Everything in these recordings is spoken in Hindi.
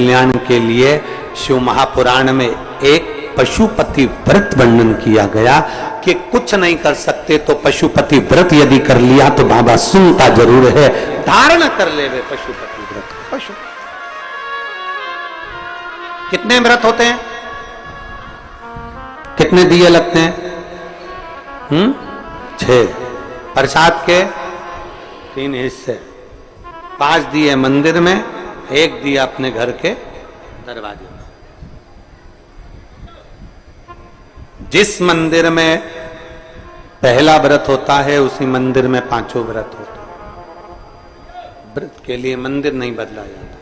कल्याण के लिए शिव महापुराण में एक पशुपति व्रत वर्णन किया गया कि कुछ नहीं कर सकते तो पशुपति व्रत यदि कर लिया तो बाबा सुनता जरूर है, धारण कर ले वे पशुपति व्रत। पशु कितने व्रत होते हैं, कितने दिए लगते हैं? 6। प्रसाद के 3 हिस्से, 5 दिए मंदिर में, 1 दिया अपने घर के दरवाजे में। जिस मंदिर में पहला व्रत होता है उसी मंदिर में 5 व्रत होते हैं। व्रत के लिए मंदिर नहीं बदला जाता।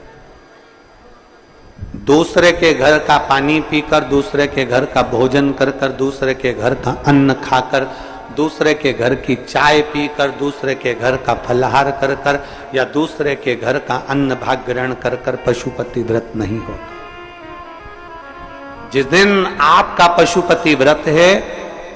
दूसरे के घर का पानी पीकर, दूसरे के घर का भोजन कर कर, दूसरे के घर का अन्न खाकर, दूसरे के घर की चाय पीकर, दूसरे के घर का फलाहार कर कर या दूसरे के घर का अन्न भाग ग्रहण कर कर पशुपति व्रत नहीं होता। जिस दिन आपका पशुपति व्रत है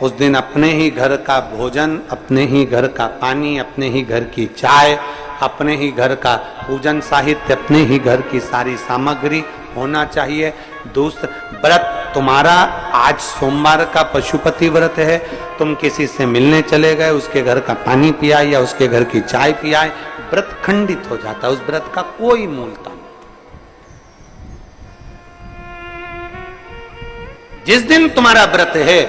उस दिन अपने ही घर का भोजन, अपने ही घर का पानी, अपने ही घर की चाय, अपने ही घर का पूजन साहित्य, अपने ही घर की सारी सामग्री होना चाहिए। दूसरा व्रत तुम्हारा, आज सोमवार का पशुपति व्रत है, तुम किसी से मिलने चले गए, उसके घर का पानी पिया या उसके घर की चाय पियाए, व्रत खंडित हो जाता है। उस व्रत का कोई मूलता नहीं। जिस दिन तुम्हारा व्रत है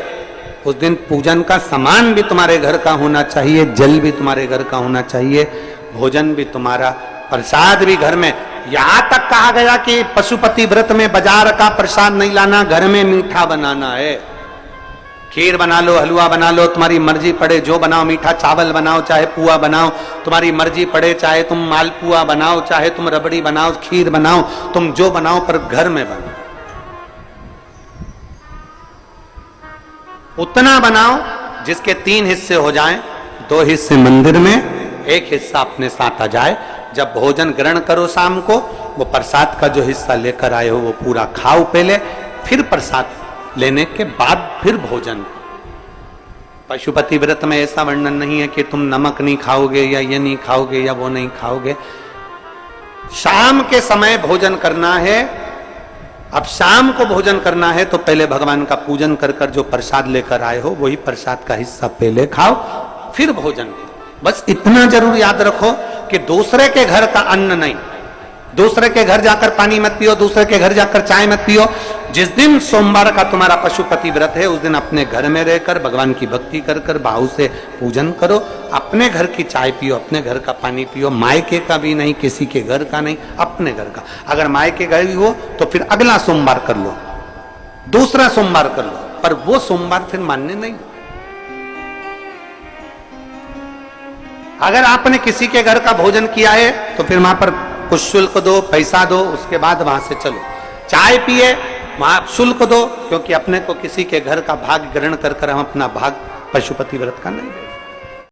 उस दिन पूजन का सामान भी तुम्हारे घर का होना चाहिए, जल भी तुम्हारे घर का होना चाहिए, भोजन भी तुम्हारा, प्रसाद भी घर में। यहां तक कहा गया कि पशुपति व्रत में बाजार का प्रसाद नहीं लाना, घर में मीठा बनाना है। खीर बना लो, हलवा बना लो, तुम्हारी मर्जी पड़े जो बनाओ, मीठा चावल बनाओ, चाहे पुआ बनाओ, तुम्हारी मर्जी पड़े, चाहे तुम मालपुआ बनाओ, चाहे तुम रबड़ी बनाओ, खीर बनाओ, तुम जो बनाओ पर घर में बनाओ। उतना बनाओ जिसके 3 हिस्से हो जाएं, 2 हिस्से मंदिर में, 1 हिस्सा अपने साथ आ जाए। जब भोजन ग्रहण करो शाम को, वो प्रसाद का जो हिस्सा लेकर आए हो वो पूरा खाओ पहले, फिर प्रसाद लेने के बाद फिर भोजन। पशुपति व्रत में ऐसा वर्णन नहीं है कि तुम नमक नहीं खाओगे या ये नहीं खाओगे या वो नहीं खाओगे। शाम के समय भोजन करना है। अब शाम को भोजन करना है तो पहले भगवान का पूजन कर कर जो प्रसाद लेकर आए हो वही प्रसाद का हिस्सा पहले खाओ, फिर भोजन। बस इतना जरूर याद रखो कि दूसरे के घर का अन्न नहीं, दूसरे के घर जाकर पानी मत पियो, दूसरे के घर जाकर चाय मत पियो। जिस दिन सोमवार का तुम्हारा पशुपति व्रत है उस दिन अपने घर में रहकर भगवान की भक्ति कर कर भाव से पूजन करो। अपने घर की चाय पियो, अपने घर का पानी पियो, मायके का भी नहीं, किसी के घर का नहीं, अपने घर का। अगर मायके घर भी हो तो फिर अगला सोमवार कर लो, दूसरा सोमवार कर लो, पर वो सोमवार फिर मान्य नहीं। अगर आपने किसी के घर का भोजन किया है तो फिर वहां पर कुछ शुल्क दो, पैसा दो, उसके बाद वहां से चलो। चाय पिए वहां शुल्क दो, क्योंकि अपने को किसी के घर का भाग ग्रहण कर कर हम अपना भाग पशुपति व्रत का नहीं देते।